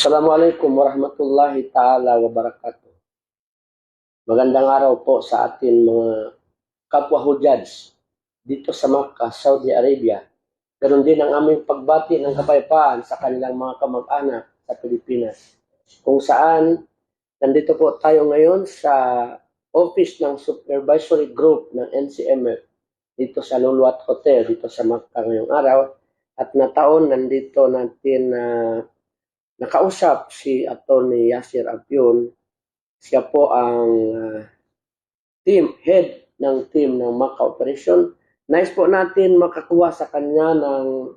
Assalamualaikum warahmatullahi ta'ala wabarakatuh. Magandang araw po sa atin mga kapwa Hujjaj dito sa Makkah, Saudi Arabia. Ganon din ang aming pagbati ng kapayapaan sa kanilang mga kamag-anak sa Pilipinas. Kung saan nandito po tayo ngayon sa office ng Supervisory Group ng NCMF dito sa Luluat Hotel dito sa Makkah ngayong araw. At na taon nandito natin nakausap si Atty. Yasir Apion. Siya po ang head ng team ng Makkah Operation. Nais po natin makakuha sa kanya ng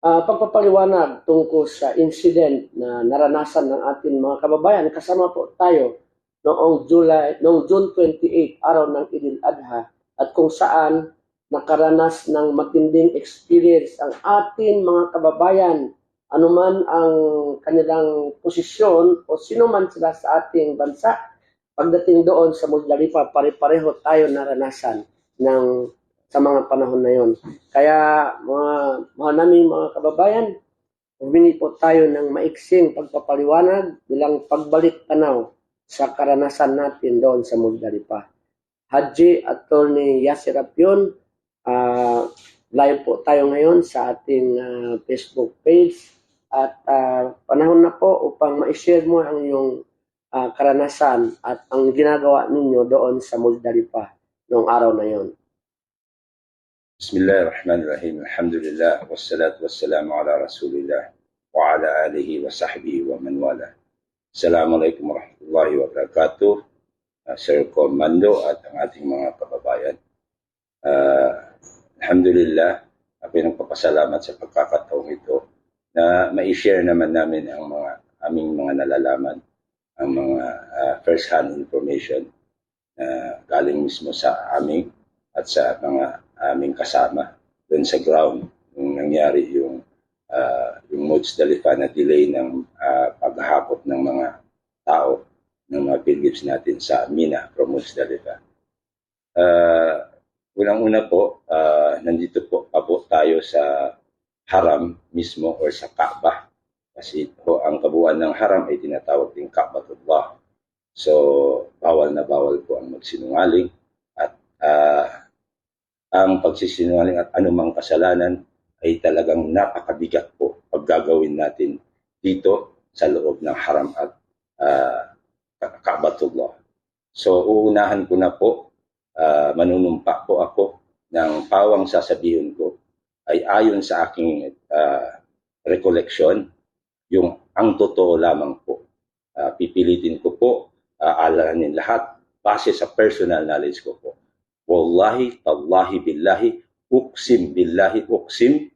pagpapaliwanag tungkol sa incident na naranasan ng ating mga kababayan. Kasama po tayo noong June 28, araw ng Idil Adha, at kung saan nakaranas ng matinding experience ang ating mga kababayan, anuman ang kanilang posisyon o sino man sila sa ating bansa. Pagdating doon sa Muzdalifah, pare-pareho tayo naranasan sa mga panahon na yon. Kaya mga mahal naming mga kababayan, humingi po tayo ng maiksing pagpapaliwanag bilang pagbalik tanaw sa karanasan natin doon sa Muzdalifah. Haji Atty. Yasir Apion, live po tayo ngayon sa ating Facebook page. At panahon na po upang ma-share mo ang iyong karanasan at ang ginagawa ninyo doon sa Muzdalifah noong araw na yon. Bismillahirrahmanirrahim. Alhamdulillah wassalatu wassalamu ala Rasulillah wa ala alihi wa sahbihi wa man wala. Assalamualaikum warahmatullahi wabarakatuh. Sir Komando at ang ating mga kababayan. Alhamdulillah, ako'y nagpapasalamat sa pagkakataong ito na ma-share naman namin ang aming mga nalalaman, ang mga first-hand information na galing mismo sa amin at sa mga aming kasama doon sa ground nung nangyari yung Muzdalifah na delay ng paghahakot ng mga tao, ng mga pilgrims natin sa Mina from Muzdalifah. Unang-una po, nandito po tayo sa Haram mismo or sa Kaaba, kasi po ang kabuuan ng Haram ay tinatawag din Ka'batullah. So bawal na bawal po ang magsinungaling at ang pagsisinungaling at anumang kasalanan ay talagang napakabigat po pag gagawin natin dito sa loob ng Haram at Ka'batullah. So uunahan ko na po, manunumpa po ako ng pawang sasabihin ko ay ayon sa aking recollection, ang totoo lamang po. Pipilitin ko po, alanin lahat, base sa personal knowledge ko po. Wallahi, tallahi, billahi, uksim, billahi, uksim,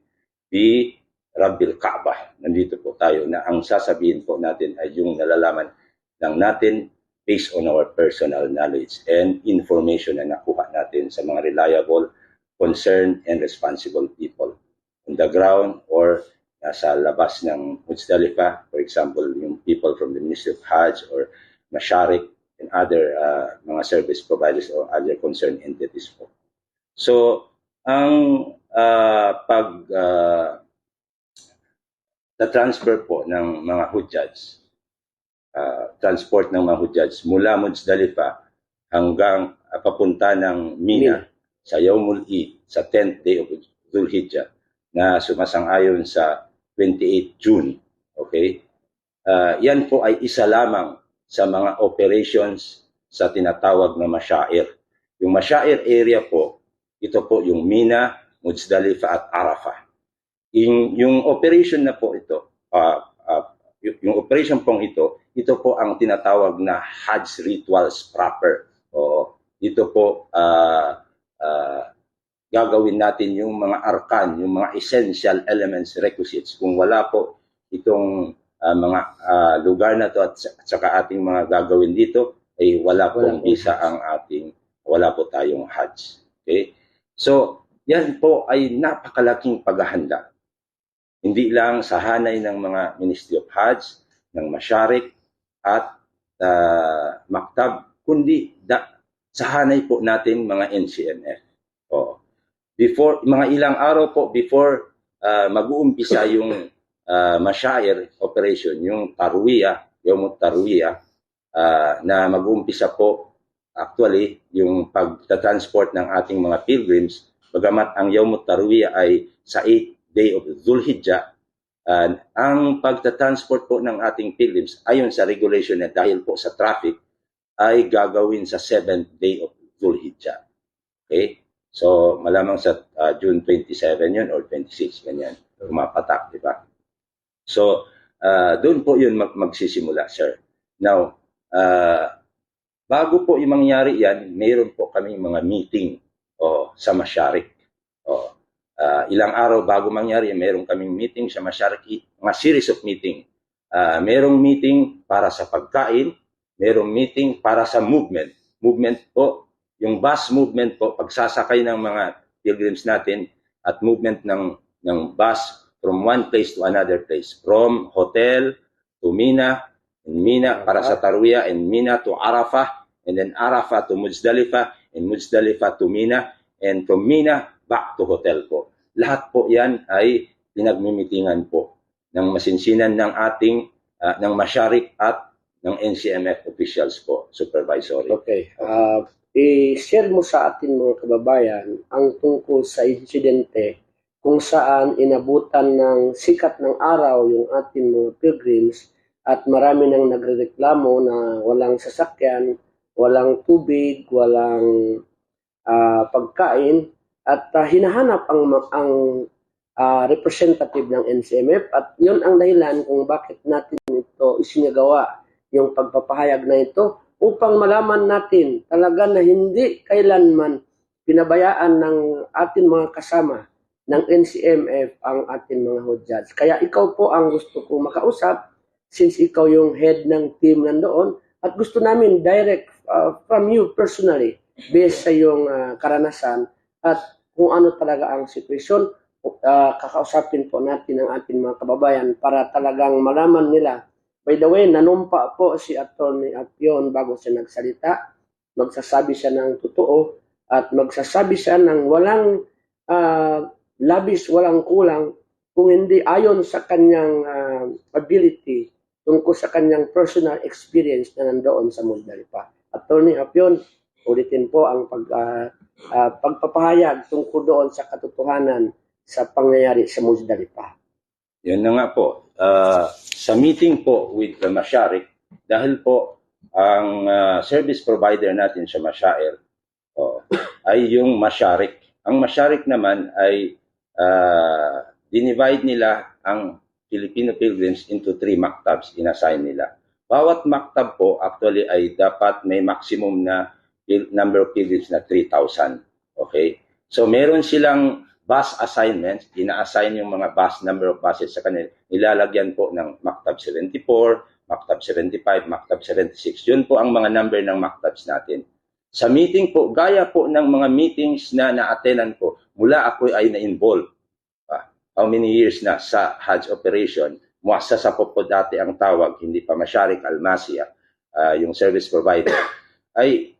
bi Rabbil Ka'bah. Nandito po tayo na ang sasabihin po natin ay yung nalalaman lang natin based on our personal knowledge and information na nakuha natin sa mga reliable, concerned and responsible people on the ground or nasa labas ng Muzdalifah, for example, yung people from the Ministry of Hajj or Masharik and other mga service providers or other concerned entities po. So, ang transfer po ng mga Hujjaj, transport ng mga Hujjaj mula Muzdalifah hanggang papunta ng Mina sa Yawmul Eid, sa 10th day of Dhul Hijjah, na sumasang-ayon sa 28 June. Okay? Yan po ay isa lamang sa mga operations sa tinatawag na Mashair. Yung Mashair area po, ito po yung Mina, Muzdalifah at Arafah. Yung operation na po ito, yung operation pong ito po ang tinatawag na Hajj rituals proper. Ito po gagawin natin yung mga arkan, yung mga essential elements, requisites. Kung wala po itong mga lugar na to at saka ating mga gagawin dito, ay wala pong visa ang wala po tayong Hajj. Okay? So, yan po ay napakalaking paghahanda. Hindi lang sa hanay ng mga Ministry of Hajj, ng Masharik at Maktab, kundi sa hanay po natin mga NCMF. Before, mga ilang araw po before mag-uumpisa yung mashair operation, yung Tarwiyah, yung Tarwiyah, na mag-uumpisa po actually yung pagta-transport ng ating mga pilgrims, bagamat ang Yawm Tarwiyah ay sa 8th day of Zulhijjah, ang pagta-transport po ng ating pilgrims ayon sa regulation na dahil po sa traffic ay gagawin sa 7th day of Zulhijjah. Okay? So malamang sa June 27 yun or 26, ganyan, pumapatak, di ba? So doon po yun magsisimula, sir. Now, bago po yung mangyari yan, mayroon po kaming mga meeting sa Masharik. Ilang araw bago mangyari, mayroon kaming meeting sa Masharik, mga series of meeting. Mayroong meeting para sa pagkain, mayroong meeting para sa movement. Movement po, yung bus movement po, pagsasakay ng mga pilgrims natin at movement ng bus from one place to another place. From hotel to Mina, and Mina para sa Tarwiyah, and Mina to Arafah, and then Arafah to Muzdalifah, and Muzdalifah to Mina, and from Mina back to hotel po. Lahat po yan ay pinagmimitingan po ng masinsinan ng ating ng Masharik at ng NCMF officials po, supervisory. Okay. I-share mo sa atin mga kababayan ang tungkol sa insidente kung saan inabutan ng sikat ng araw yung ating mga pilgrims at marami nang nagrereklamo na walang sasakyan, walang tubig, walang pagkain at hinahanap ang representative ng NCMF at yun ang dahilan kung bakit natin ito isinagawa, yung pagpapahayag na ito upang malaman natin talaga na hindi kailanman pinabayaan ng ating mga kasama ng NCMF ang ating mga hudyat. Kaya ikaw po ang gusto kong makausap since ikaw yung head ng team nandoon at gusto namin direct from you personally based sa iyong karanasan at kung ano talaga ang sitwasyon. Kakausapin po natin ang ating mga kababayan para talagang malaman nila. By the way, nanumpa po si Atty. Apion bago siya nagsalita. Magsasabi siya ng totoo at magsasabi siya ng walang labis, walang kulang kung hindi ayon sa kanyang ability tungkol sa kanyang personal experience na nandoon sa Muzdalifah. Atty. Apion, ulitin po ang pagpapahayag tungkol doon sa katotohanan sa pangyayari sa Muzdalifah. Yan na nga po. Sa meeting po with the Masharik, dahil po ang service provider natin sa Mashair ay yung Masharik. Ang Masharik naman ay dinivide nila ang Filipino pilgrims into 3 maktabs, inassign nila. Bawat maktab po actually ay dapat may maximum na number of pilgrims na 3,000. Okay? So meron silang bus assignments, ina-assign yung mga bus, number of buses sa kanila. Nilalagyan po ng Maktab 74, Maktab 75, Maktab 76. Yun po ang mga number ng Maktabs natin. Sa meeting po, gaya po ng mga meetings na na-attendan ko, mula ako ay na-involve. How many years na sa Hajj operation? Muassasa po dati ang tawag, hindi pa Masharik Al-Masiyah, yung service provider. Ay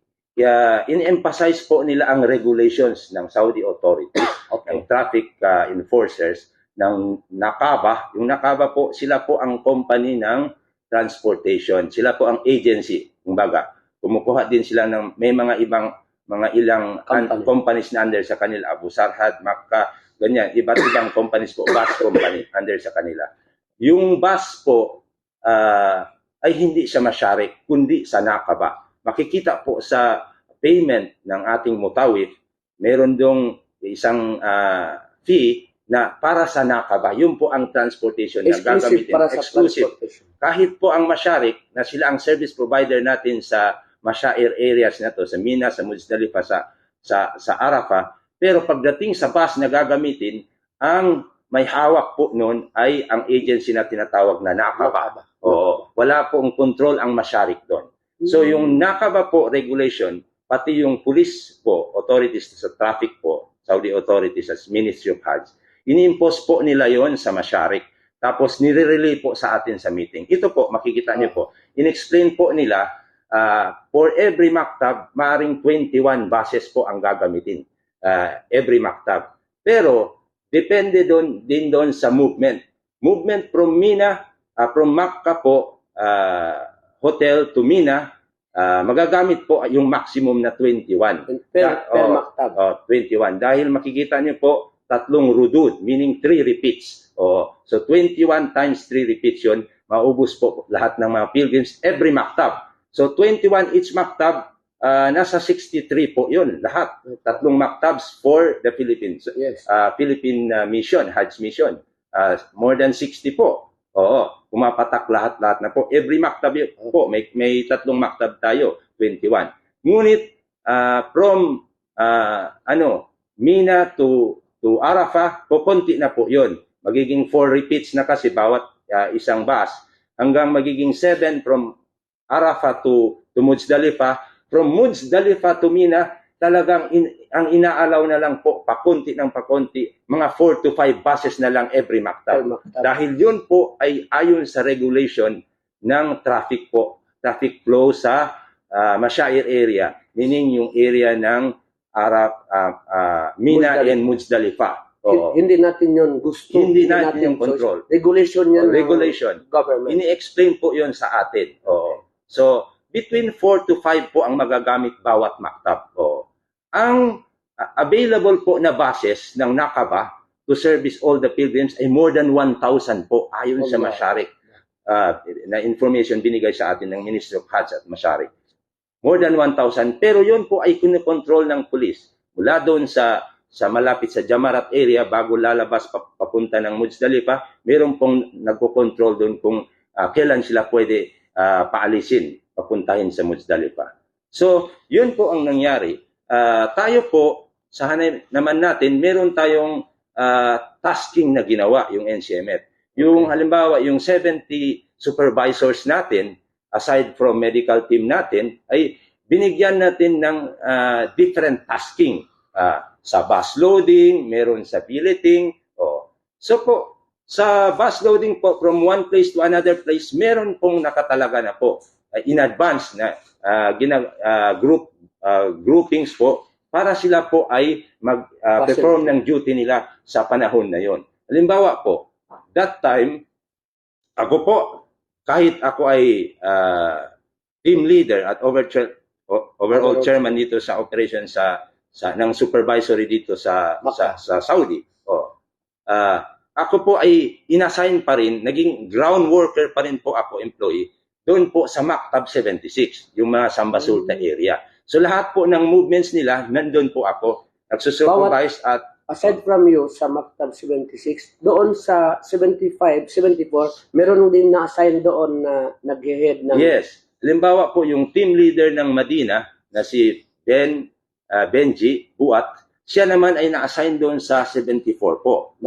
in-emphasize po nila ang regulations ng Saudi authorities, ng traffic enforcers, ng Nakaba. Yung Nakaba po, sila po ang company ng transportation. Sila po ang agency. Kumbaga, kumukuha din sila ng may mga ilang companies na under sa kanila, Abu Sarhad, Makkah, ganyan, iba't ibang companies po, bus company under sa kanila. Yung bus po ay hindi siya Masharik, kundi sa Nakaba. Makikita po sa payment ng ating mutawif, meron dong isang fee na para sa Nakaba. Yun po ang transportation na gagamitin. Exclusive. Kahit po ang Masharik, na sila ang service provider natin sa Mashair areas na to, sa Mina, sa Muzdalifah, sa Arafah, pero pagdating sa bus na gagamitin, ang may hawak po noon ay ang agency na tinatawag na Nakaba. Oo, wala pong control ang Masharik doon. So yung Nakaba po regulation, pati yung police po, authorities sa traffic po, Saudi authorities as Ministry of Hajj, ini-impose po nila yon sa Masharik. Tapos nire-relay po sa atin sa meeting. Ito po, makikita niyo po, in-explain po nila, for every maktab, maaring 21 buses po ang gagamitin. Every maktab. Pero, depende din doon sa movement. movement from Mina, from Makkah po, hotel to Mina, magagamit po yung maximum na 21. Per maktab. 21. Dahil makikita niyo po, tatlong rudud, meaning 3 repeats. So 21 times 3 repeats yun, maubos po lahat ng mga pilgrims every maktab. So 21 each maktab, nasa 63 po yun, lahat. Tatlong maktabs for the Philippines. Yes. Philippine mission, Hajj mission. More than 60 po. Pumapatak lahat na po. Every maktab yun po, may tatlong maktab tayo, 21. Ngunit from Mina to Arafah, kukunti na po yun. Magiging 4 repeats na kasi bawat isang bus. Hanggang magiging 7 from Arafah to Muzdalifah. From Muzdalifah to Mina, talagang ang inaalaw na lang po, pakunti ng pakunti, mga 4 to 5 buses na lang every maktab. Dahil yun po ay ayon sa regulation ng traffic po, traffic flow sa Mashair area, meaning yung area ng Mina and Muzdalifah. Hindi natin yun gusto. Hindi natin yung control. Regulation yan. Regulation. Government. Ini-explain po yun sa atin. So, between 4 to 5 po ang magagamit bawat maktab. Ang available po na buses ng Nakaba to service all the pilgrims ay more than 1,000 po ayon sa Masharik. Na information binigay sa atin ng Ministry of Hajj at Masharik. More than 1,000. Pero yun po ay kinokontrol ng pulis. Mula doon sa malapit sa Jamarat area, bago lalabas papunta ng Muzdalifah, meron pong nagko-control doon kung kailan sila pwede paalisin, papuntahin sa Muzdalifah. So, yun po ang nangyari. Tayo po, sa hanay naman natin, meron tayong tasking na ginawa, yung NCMF. Yung halimbawa, yung 70 supervisors natin, aside from medical team natin, ay binigyan natin ng different tasking. Sa bus loading, meron sa billeting. So po, sa bus loading po, from one place to another place, meron pong nakatalaga na po in advance na groupings po para sila po ay mag-perform ng duty nila sa panahon na yon. Halimbawa po, that time, ako po, kahit ako ay team leader at overall chairman dito sa operation ng supervisory dito sa Saudi. Ako po ay inassign pa rin, naging ground worker pa rin po ako, employee, doon po sa Maktab 76, yung mga Samba Sulta area. So lahat po ng movements nila, nandun po ako, nagsusupervise at aside from you sa Maktab 76, doon sa 75, 74, meron din na-assign doon na nag-head ng... Yes. Halimbawa po, yung team leader ng Madina, na si Benji Buat, siya naman ay na-assign doon sa 74 po.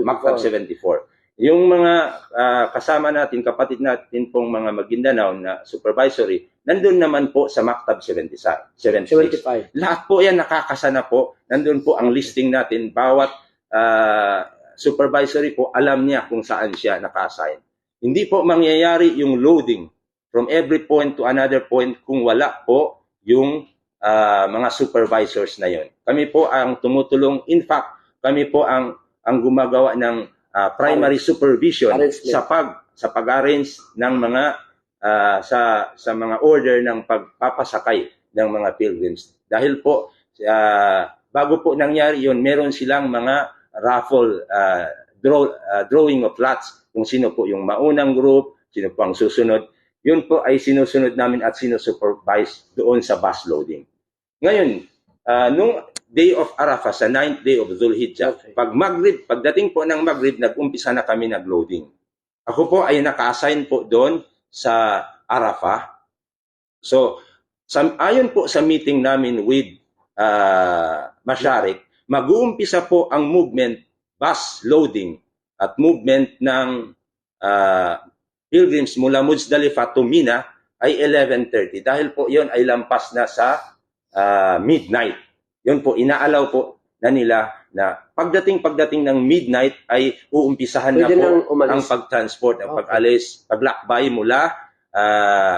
Maktab 74. Yung mga kasama natin, kapatid natin pong mga Maguindanao na supervisory, nandun naman po sa Maktab 76. 75. Lahat po yan nakakasana po. Nandun po ang listing natin. Bawat supervisory po, alam niya kung saan siya naka-assign. Hindi po mangyayari yung loading from every point to another point kung wala po yung mga supervisors na yon. Kami po ang tumutulong. In fact, kami po ang gumagawa ng primary supervision sa pag-arrange ng mga sa mga order ng pagpapasakay ng mga pilgrims. Dahil po bago po nangyari yon, meron silang mga raffle drawing of lots kung sino po yung maunang group, sino po ang susunod. Yun po ay sinusunod namin at sinusupervise doon sa bus loading. Ngayon, nung day of Arafah, sa 9th day of Dhul-Hijjah, pagdating po ng Maghrib, nag-umpisa na kami nag-loading. Ako po ay naka-assign po doon sa Arafah. So, ayon po sa meeting namin with Masharik, mag-uumpisa po ang movement, bus loading, at movement ng pilgrims mula Muzdalifah to Mina ay 11:30. Dahil po yon ay lampas na sa midnight. Yun po, inaalaw po na nila na pagdating ng midnight ay uumpisahan na po ang pag-transport, ang pag-alis, paglakbay mula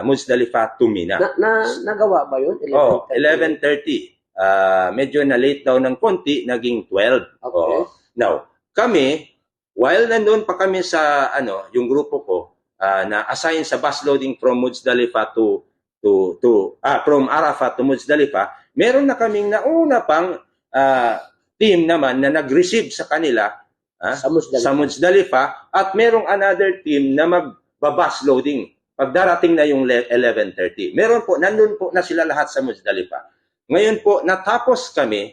Muzdalifah to Mina. Nagawa ba yun? 11:30. Medyo na late daw ng konti, naging 12. Okay. Now, kami, while nandun pa kami sa yung grupo ko na assign sa bus loading from Muzdalifa from Arafat to Muzdalifa, meron na kaming nauna pang team naman na nag-receive sa kanila sa Muzdalifa at merong another team na magbabus loading pagdarating na yung 11:30. Meron po, nandun po na sila lahat sa Muzdalifa. Ngayon po, natapos kami,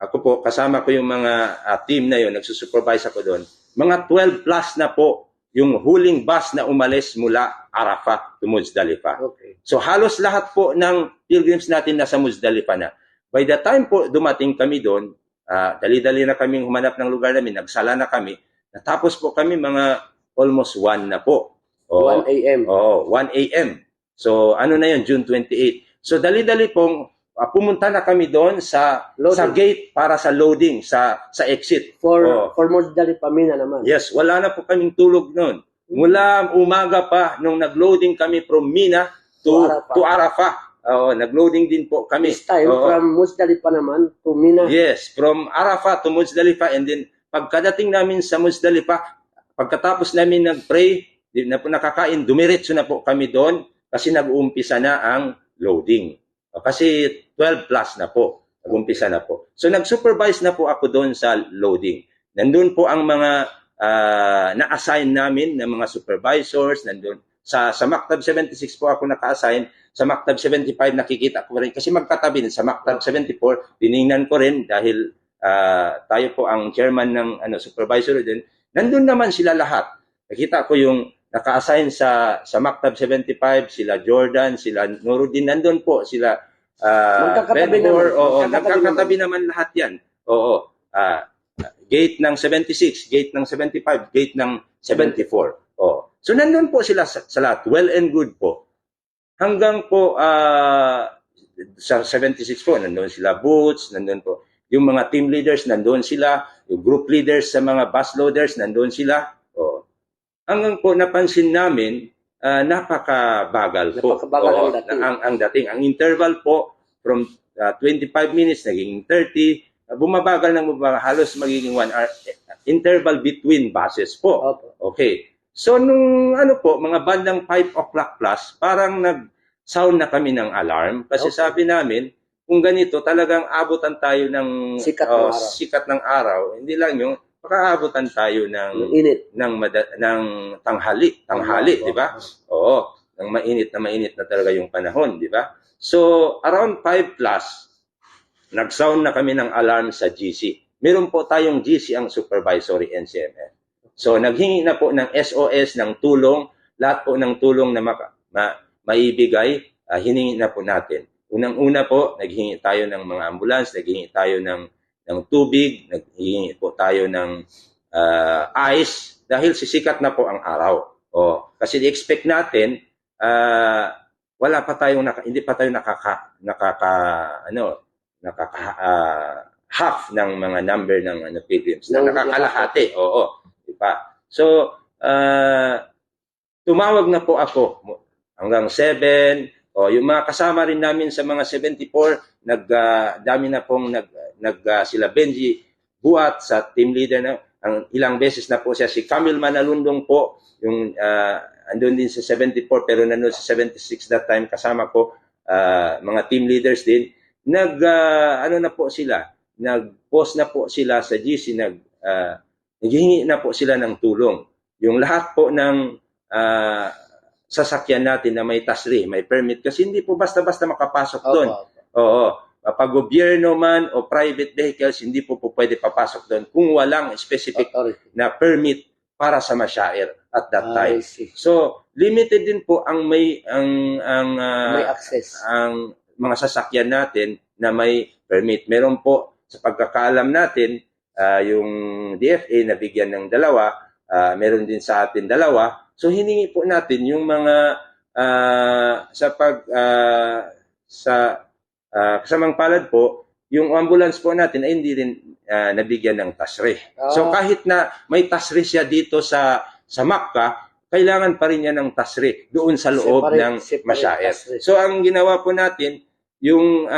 ako po, kasama ko yung mga team na yun, nagsusupervise ako doon, mga 12 plus na po yung huling bus na umalis mula Arafat to Muzdalifa. Okay. So halos lahat po ng pilgrims natin nasa Muzdalifa na. By the time po dumating kami doon, dali-dali na kaming humanap ng lugar namin, nagsala na kami, natapos po kami mga almost 1 na po. 1 a.m. Oo, 1 a.m. So ano na yun, June 28. So dali-dali pong pumunta na kami doon sa gate para sa loading, sa exit. For Muzdalifa Mina naman. Yes, wala na po kaming tulog noon. Mula umaga pa, nung nag-loading kami from Mina to Arafah. Nag-loading din po kami. This time, from Muzdalifa naman to Mina. Yes, from Arafah to Muzdalifa, and then pagkadating namin sa Muzdalifa, pagkatapos namin nag-pray, na po nakakain, dumiretso na po kami doon kasi nag-uumpisa na ang loading. Kasi 12 plus na po, nag-uumpisa na po. So nag-supervise na po ako doon sa loading. Nandun po ang mga na-assign namin na mga supervisors, nandun. Sa Maktab 76 po ako naka-assign. Sa Maktab 75 nakikita ko rin. Kasi magkatabi sa Maktab 74, tiningnan ko rin dahil tayo po ang chairman ng supervisor din. Nandun naman sila lahat. Nakita ko yung naka-assign sa Maktab 75, sila Jordan, sila Nuruddin, nandun po sila Nagkakatabi naman lahat yan. Oo. Gate ng 76, gate ng 75, gate ng 74. Oh. So nandun po sila sa lahat, well and good po. Hanggang po sa 76 po, nandun sila Boots, nandun po yung mga team leaders, nandun sila, yung group leaders sa mga bus loaders, nandun sila. Oh. Hanggang po napansin namin, napakabagal po. Ang dating. Ang interval po from 25 minutes naging 30, bumabagal ng halos magiging 1 hour interval between buses po. Okay. So nung mga bandang 5 o'clock plus, parang nag-sound na kami ng alarm kasi sabi namin, kung ganito talagang abutan tayo ng sikat ng araw. Hindi lang yung makaabutan tayo ng init ng tanghali, di ba? Oo, ng mainit na talaga yung panahon, di ba? So around 5 plus, nag-sound na kami ng alarm sa GC. Meron po tayong GC ang supervisory NCMF. So naghingi na po ng SOS ng tulong, lahat po ng tulong na maibigay, hiningi na po natin. Unang-una po, naghingi tayo ng mga ambulance, naghingi tayo ng tubig, naghingi po tayo ng ice dahil sisikat na po ang araw. Kasi i-expect natin wala pa tayong hindi pa tayo half ng mga number ng pilgrims na nakakalahati. Diba? So tumawag na po ako hanggang 7. Yung mga kasama rin namin sa mga 74, dami na pong sila Benji Buat sa team leader na ilang beses na po siya, si Camille Manalundong po, yung andun din sa 74 pero nandun sa 76 that time, kasama ko mga team leaders din. Na po sila, nag-post na po sila sa GC, naghihingi na po sila ng tulong. Yung lahat po ng sasakyan natin na may tasri, may permit, kasi hindi po basta-basta makapasok doon. Pag gobyerno man o private vehicles, hindi po pwede papasok doon kung walang specific na permit para sa masyair at that time. So, limited din po ang may access. Ang mga sasakyan natin na may permit. Meron po sa pagkakaalam natin, yung DFA na bigyan ng 2, meron din sa atin 2. So hiningi po natin yung mga kasamang palad po, yung ambulance po natin ay hindi rin nabigyan ng tasre. So kahit na may tasre siya dito sa Macca, kailangan pa rin niya ng tasre doon sa loob ng masyair. So ang ginawa po natin, yung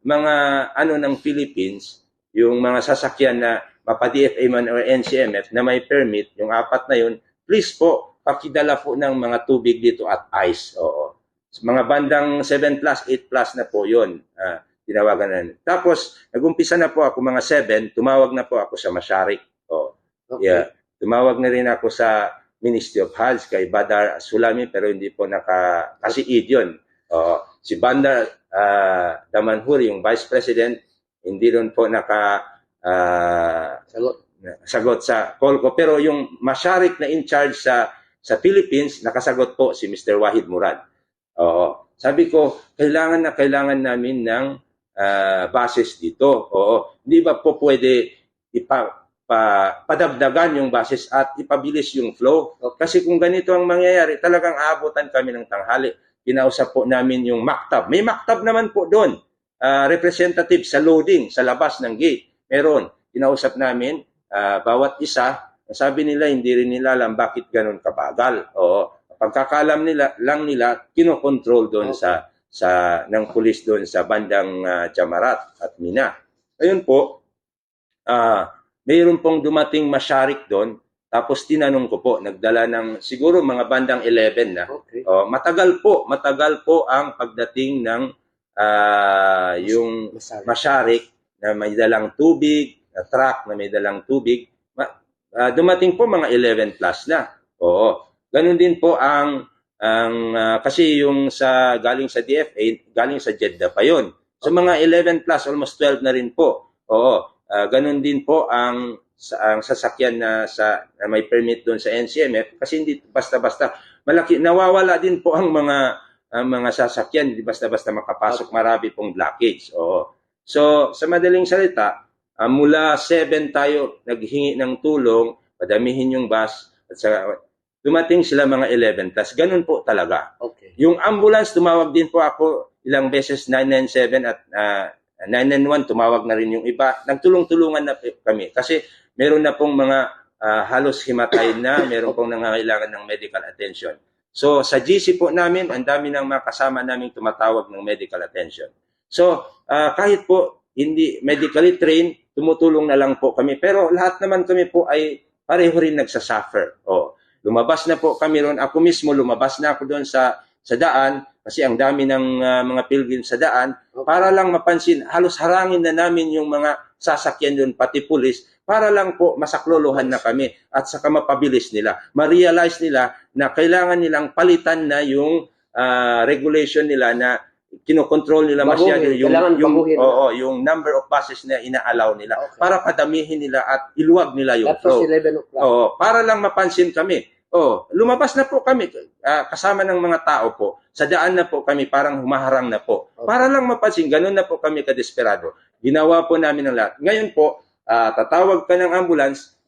mga ng Philippines, yung mga sasakyan na mapa-DFA man or NCMF na may permit, yung 4 na yun, please po, pakidala po ng mga tubig dito at ice. Oo. Mga bandang 7 plus, 8 plus na po yun. Tinawagan na. Tapos, nag-umpisa na po ako mga 7, tumawag na po ako sa Masharik. Oh. Okay. Yeah. Tumawag na rin ako sa Ministry of Health kay Badar Sulami pero hindi po kasi-id yun. Si Bandar Damanhur, yung Vice President, hindi rin po sagot sa call ko. Pero yung Masharik na in charge sa Philippines, nakasagot po si Mr. Wahid Murad. Sabi ko, kailangan namin ng bases dito. Hindi ba po pwede padagdagan yung bases at ipabilis yung flow? Kasi kung ganito ang mangyayari, talagang aabutan kami ng tanghali. Kinausap po namin yung maktab. May maktab naman po doon. Representative sa loading, sa labas ng gate. Meron. Kinausap namin, bawat isa, sabi nila, hindi rin nila alam bakit ganun kabagal. Pagkakalam nila, kinokontrol doon ng pulis doon sa bandang Jamarat at Mina. Ayun po, mayroon pong dumating Masharik doon, tapos tinanong ko po, nagdala ng siguro mga bandang 11 na. Okay. Matagal po ang pagdating ng yung Masharik na may dalang tubig, na truck na may dalang tubig. Dumating po mga 11 plus na. Ganun din po kasi yung galing sa DFA, galing sa Jeddah pa yun. So mga 11 plus, almost 12 na rin po. Ganun din po ang sasakyan na may permit doon sa NCMF kasi hindi basta-basta malaki, nawawala din po ang mga sasakyan, hindi basta-basta makapasok, marami pong blockage. So sa madaling salita, mula 7 tayo naghingi ng tulong, padamihin yung bus at dumating sila mga 11 plus. Ganun po talaga. Okay. Yung ambulance, tumawag din po ako ilang beses, 997 at 991, tumawag na rin yung iba. Nagtulong-tulungan na kami kasi meron na pong mga halos himatay na, meron pong nangangailangan ng medical attention. So sa GC po namin, ang dami ng mga kasama namin tumatawag ng medical attention. So kahit po hindi medically trained, tumutulong na lang po kami. Pero lahat naman kami po ay pareho rin nagsasuffer. Lumabas na po kami ron. Ako mismo, lumabas na ako doon sa daan kasi ang dami ng mga pilgrims sa daan para lang mapansin, halos harangin na namin yung mga sasakyan doon, pati pulis, para lang po masaklolohan na kami at saka mapabilis nila. Ma-realize nila na kailangan nilang palitan na yung regulation nila na kinokontrol nila masyado yung number of buses na ina-allow nila para padamihin nila at iluwag nila yung flow. Para lang mapansin kami. Lumabas na po kami kasama ng mga tao po. Sa daan na po kami, parang humaharang na po. Para lang mapansin, ganun na po kami kadesperado. Ginawa po namin ang lahat. Ngayon po, tatawag ka ng ambulance.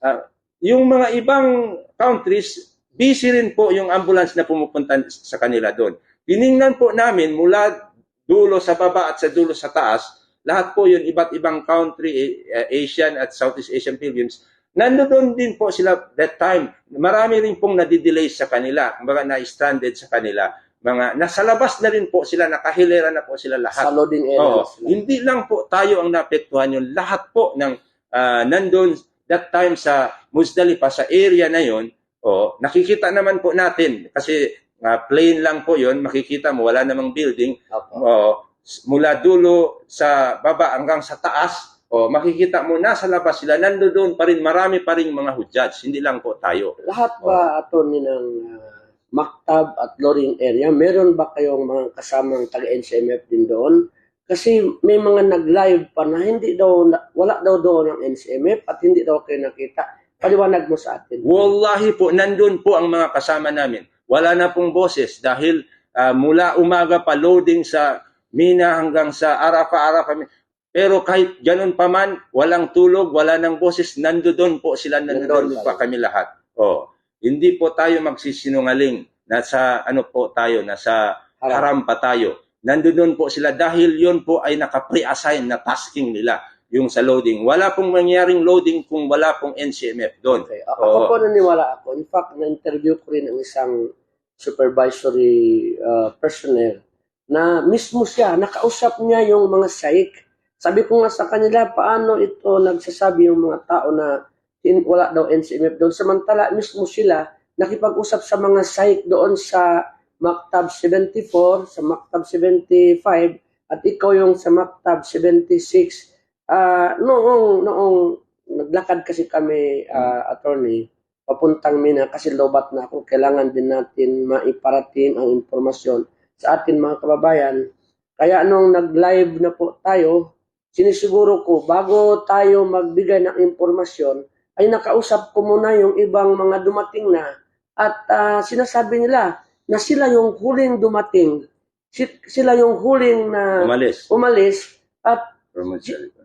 Yung mga ibang countries, busy rin po yung ambulance na pumupunta sa kanila doon. Tiningnan po namin mula dulo sa baba at sa dulo sa taas, lahat po yun, iba't ibang country, Asian at Southeast Asian pilgrims, nandoon din po sila that time. Marami rin pong nadidelay sa kanila, mga na-stranded sa kanila. Nasa labas na rin po sila, nakahilera na po sila lahat. Sa loading areas. Hindi lang po tayo ang naapektuhan yun. Lahat po ng nandun that time sa Muzdalifah, sa area na yun, nakikita naman po natin kasi plain lang po yun, makikita mo, wala namang building. Mula dulo sa baba hanggang sa taas, makikita mo nasa labas sila, nandoon pa rin, marami pa rin mga hujjats, hindi lang po tayo. Lahat ba ato ng maktab at loading area, meron ba kayong mga kasamang taga-NCMF din doon? Kasi may mga nag-live pa na wala daw doon ng NCMF at hindi daw kayo nakita. Paliwanag mo sa atin. Wallahi po, nandun po ang mga kasama namin. Wala na pong boses dahil mula umaga pa loading sa Mina hanggang sa Arafah. Pero kahit ganun pa man, walang tulog, wala nang boses, nandoon po sila, nandoon pa kami lahat. Hindi po tayo magsisinungaling, nasa haram pa tayo. Nandoon po sila dahil yun po ay naka-pre-assign na tasking nila, yung sa loading. Wala pong mangyaring loading kung wala pong NCMF doon. Okay. Ako po naniniwala ako. In fact, na-interview ko rin ang isang supervisory personnel na mismo siya, nakausap niya yung mga SAIC Sabi ko nga sa kanila, paano ito nagsasabi yung mga tao na wala daw NCMF doon. Samantala, mismo sila nakipag-usap sa mga site doon sa Maktab 74, sa Maktab 75, at ikaw yung sa Maktab 76. Noong naglakad kasi kami, attorney, papuntang Mina kasi lobat na ako. Kailangan din natin maiparating ang impormasyon sa atin mga kababayan. Kaya nung nag-live na po tayo, sinisiguro ko bago tayo magbigay ng impormasyon, ay nakausap ko muna yung ibang mga dumating na at sinasabi nila na sila yung huling dumating. Sila yung huling na umalis at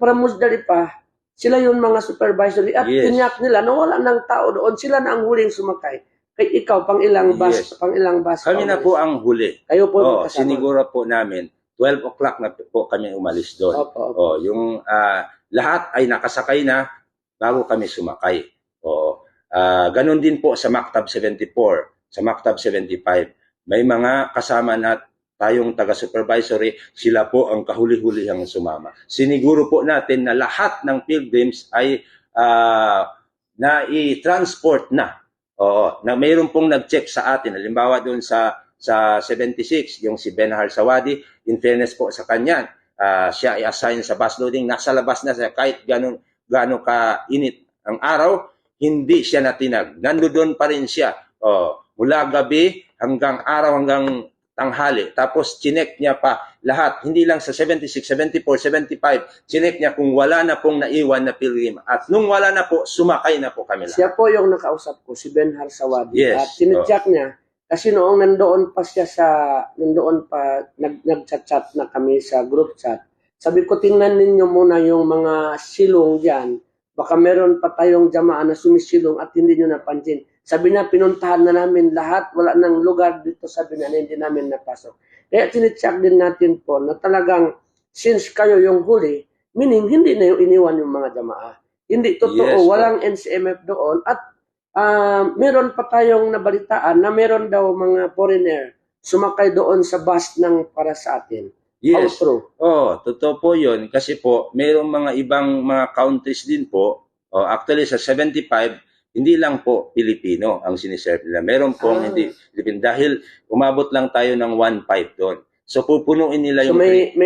para Musdalipa, sila yung mga supervisory at tinyak nila na wala ng tao doon. Sila na ang huling sumakay. Kay ikaw, pang ilang bus? Kami na po ang huli. Kayo po siniguro po namin, 12 o'clock na po kami umalis doon. Opo. Yung lahat ay nakasakay na bago kami sumakay. Ganon din po sa Maktab 74, sa Maktab 75. May mga kasama na tayong taga-supervisory, sila po ang kahuli-hulihang sumama. Siniguro po natin na lahat ng pilgrims ay na-i-transport na. Na mayroon pong nag-check sa atin. Halimbawa doon sa 76, yung si Benhar Sawadi, in fairness po sa kanya, siya ay assign sa bus loading, nasa labas na siya kahit gano'n ka-init ang araw, hindi siya natinag. Nandoon pa rin siya. Mula gabi hanggang araw, hanggang tanghali. Tapos chinek niya pa lahat, hindi lang sa 76, 74, 75, chinek niya kung wala na pong naiwan na pilgrim. At nung wala na po, sumakay na po kami lahat. Siya po yung nakausap ko, si Benhar Sawadi. Yes. At sinityak niya, kasi noong nandoon pa nag-chat na kami sa group chat. Sabi ko, tingnan ninyo muna yung mga silong diyan. Baka meron pa tayong jamaan na sumisilong at hindi nyo napansin. Sabi niya, pinuntahan na namin lahat. Wala nang lugar dito, sabi niya, hindi namin napasok. Kaya tinitsak din natin po na talagang since kayo yung huli, meaning hindi na yung iniwan yung mga jamaa. Hindi totoo, walang NCMF doon. At meron pa tayong nabalitaan na meron daw mga foreigner sumakay doon sa bus ng para sa atin. Yes. Totoo po yun. Kasi po, mayroong mga ibang mga countries din po. Actually, sa 75, hindi lang po Pilipino ang siniserve nila. Meron pong hindi Pilipino. Dahil umabot lang tayo ng 1.5 doon. So, pupunuin nila yung 3,000.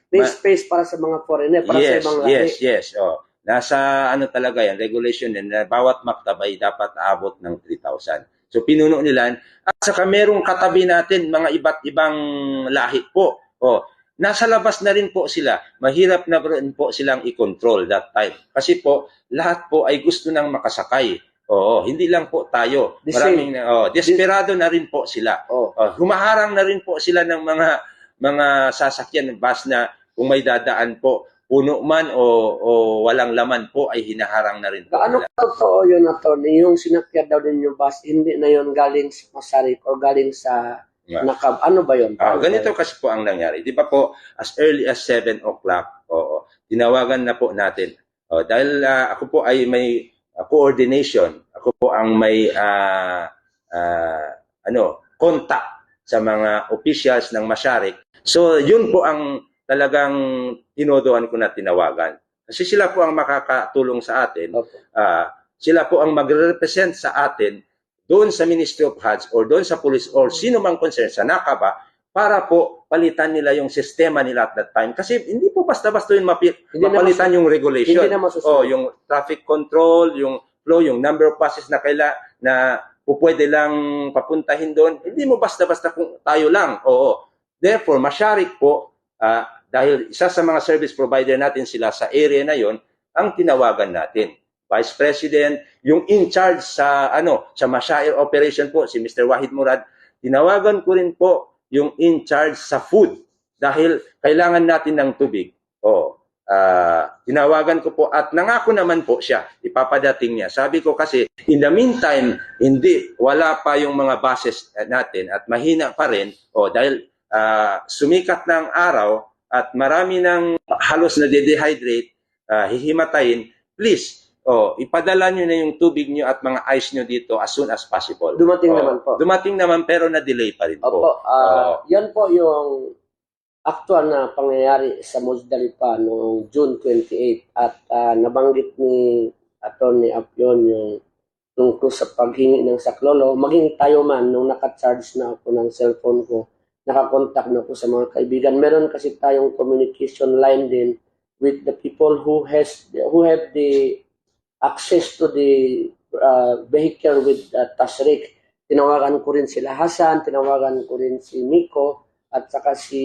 May space para sa mga foreigner. Para sa ibang lahi. Yes. Nasa talaga yan, regulation din, na bawat maktab ay dapat aabot ng 3,000. So, pinuno nila. At saka merong katabi natin, mga iba't ibang lahi po. Nasa labas na rin po sila. Mahirap na rin po silang i-control that time. Kasi po, lahat po ay gusto nang makasakay. Hindi lang po tayo. Desperado na rin po sila. Humaharang na rin po sila ng mga sasakyan, bus na kung may dadaan po, puno man o walang laman po ay hinaharang na rin po. Ano totoo yun, attorney? Yung sinakyan daw din yung bus, hindi na yun galing sa Masaryk o galing sa Nakab. Ano ba yun? Ganito kasi po ang nangyari. Di ba po, as early as 7 o'clock, tinawagan na po natin. Dahil ako po ay may coordination. Ako po ang may contact sa mga officials ng Masaryk. So, yun po ang talagang tinodohan ko na tinawagan. Kasi sila po ang makakatulong sa atin. Sila po ang magre-represent sa atin doon sa Ministry of HUDs or doon sa police or sino mang concern sa Nakaba para po palitan nila yung sistema nila at that time. Kasi hindi po basta-basta yung mapalitan yung regulation. Yung traffic control, yung flow, yung number of buses na pwede lang papuntahin doon. Hindi mo basta-basta kung tayo lang. Therefore, Masaryk po, dahil isa sa mga service provider natin sila sa area na yon, ang tinawagan natin. Vice President, yung in charge sa Masyair operation po, si Mr. Wahid Murad, tinawagan ko rin po yung in charge sa food dahil kailangan natin ng tubig. Tinawagan ko po at nangako naman po siya, ipapadating niya. Sabi ko kasi, in the meantime, wala pa yung mga buses natin at mahina pa rin dahil sumikat ng araw at marami ng halos na dehydrate, hihimatayin, please, ipadala nyo na yung tubig nyo at mga ice nyo dito as soon as possible. Dumating naman po. Dumating naman pero na-delay pa rin po. Yan po yung actual na pangyayari sa Muzdalipa noong June 28 at nabanggit ni Atty. Apion yung tungkol sa paghingi ng saklolo, maging tayo man nung naka-charge na ako ng cellphone ko, nakakontak na ako sa mga kaibigan. Meron kasi tayong communication line din with the people who have the access to the vehicle with Tasrik. Tinawagan ko rin sila Hasan, tinawagan ko rin si Miko, at saka si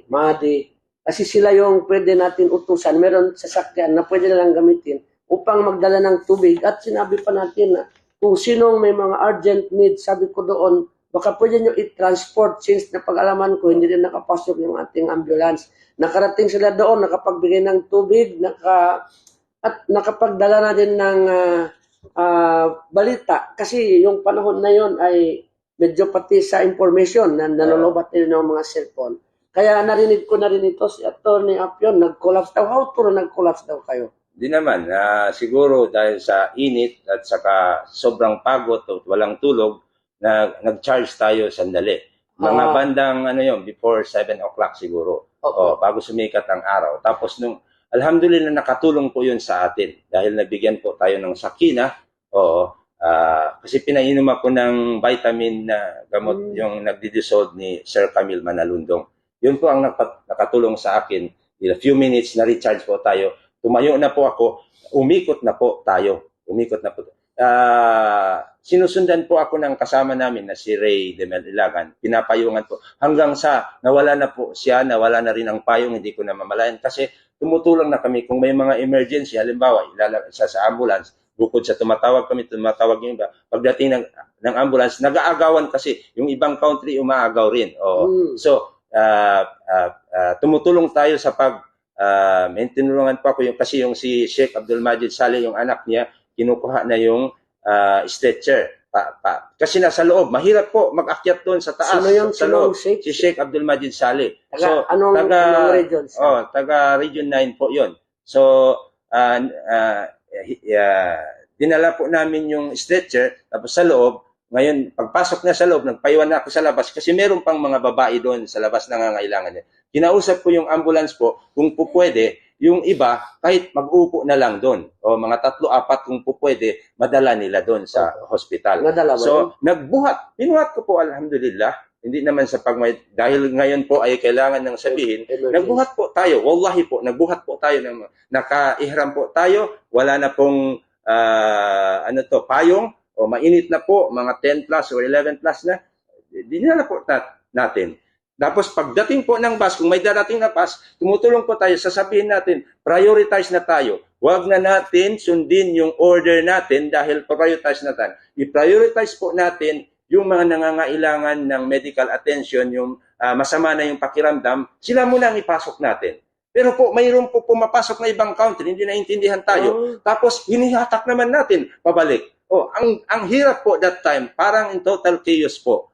Mahdi. Kasi sila yung pwede natin utusan. Meron sasakyan na pwede na lang gamitin upang magdala ng tubig. At sinabi pa natin na kung sinong may mga urgent needs, sabi ko doon, baka pwede nyo i-transport since napag-alaman ko, hindi rin nakapasok yung ating ambulance. Nakarating sila doon, nakapagbigay ng tubig, at nakapagdala na din ng balita. Kasi yung panahon na yon ay medyo pati sa information na nanulobat din ng mga cellphone. Kaya narinig ko na rin ito si Atty. Apion, nag-collapse daw. How to nag-collapse daw kayo? Di naman, siguro dahil sa init at saka sobrang pagod at walang tulog, nag-charge tayo sandali. Mga bandang before 7 o'clock siguro. Bago sumikat ang araw. Tapos alhamdulillah nakatulong po yun sa atin dahil nabigyan po tayo ng sakina. Kasi pinainom ako ng vitamin na gamot yung nagdi-dissolve ni Sir Camille Manalundong. Yun po ang nakatulong sa akin. In a few minutes, na-recharge po tayo. Tumayo na po ako, umikot na po tayo. Sinusundan po ako ng kasama namin na si Ray de Melilagan. Pinapayungan po. Hanggang sa nawala na po siya, nawala na rin ang payong, hindi ko na mamalayan. Kasi tumutulong na kami kung may mga emergency. Halimbawa, isa sa ambulance, bukod sa tumatawag yung iba. Pagdating ng ambulance, nag-aagawan kasi. Yung ibang country, umaagaw rin. So, tumutulong tayo sa may tinulungan pa ako kasi yung si Sheikh Abdul Majid Saleh, yung anak niya, kinukuha na yung stretcher. Kasi nasa loob, mahirap po mag-akyat doon sa taas. Sino yung sa loob? Si Sheikh Abdul Majid Saleh. Anong region? Taga Region 9 po yun. So, dinala po namin yung stretcher, tapos sa loob, ngayon, pagpasok na sa loob, nagpaiwan na ako sa labas kasi meron pang mga babae doon sa labas na nangangailangan niya. Kinausap ko yung ambulance po, kung po pwede, yung iba, kahit mag-upo na lang doon. O mga 3-4 kung po pwede, madala nila doon sa hospital. So, binuhat ko po, alhamdulillah. Hindi naman sa dahil ngayon po ay kailangan ng sabihin, nagbuhat po tayo. Wallahi po, nagbuhat po tayo. Naka-ihram po tayo. Wala na pong, payong. O mainit na po, mga 10 plus or 11 plus na. Dinala po natin. Tapos pagdating po ng bus, kung may darating na bus, tumutulong po tayo, sasabihin natin, prioritize na tayo. Huwag na natin sundin yung order natin dahil prioritize na tayo. I-prioritize po natin yung mga nangangailangan ng medical attention, yung masama na yung pakiramdam, sila muna ang ipasok natin. Pero po, mayroon po pumapasok na ibang country, hindi naintindihan tayo. Tapos, hinihatak naman natin, pabalik. Ang hirap po that time, parang in total chaos po.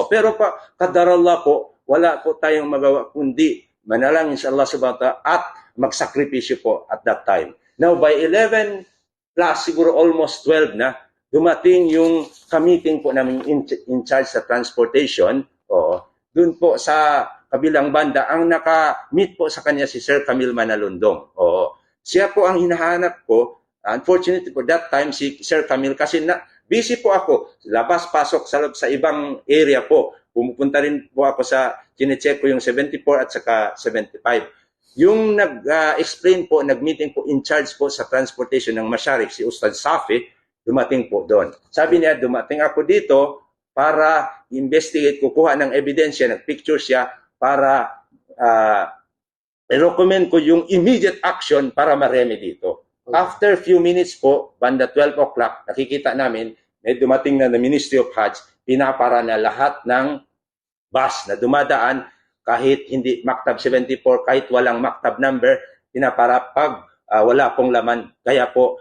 Pero kadarallah po, wala po tayong magawa kundi manalangin sa Allah subhanahu wa ta'ala at magsakripisyo po at that time. Now, by 11 plus, siguro almost 12 na, dumating yung ka-meeting po namin in charge sa transportation. Doon po sa kabilang banda, ang naka-meet po sa kanya si Sir Camille Manalundong. Siya po ang hinahanap ko. Unfortunately po, that time, si Sir Camille, kasi busy po ako. Labas-pasok sa ibang area po. Pumupunta rin po ako chinecheck ko yung 74 at saka 75. Yung nag-explain po, nag-meeting po in charge po sa transportation ng Masharif, si Ustad Safi, dumating po doon. Sabi niya, dumating ako dito para investigate, kukuha ng ebidensya, nag-picture siya para i-recommend ko yung immediate action para ma-remedy dito. After few minutes po, banda 12 o'clock, nakikita namin, may dumating na Ministry of Hajj, pinapara na lahat ng bus na dumadaan kahit hindi Maktab 74, kahit walang Maktab number, pinapara pag wala pong laman. Kaya po,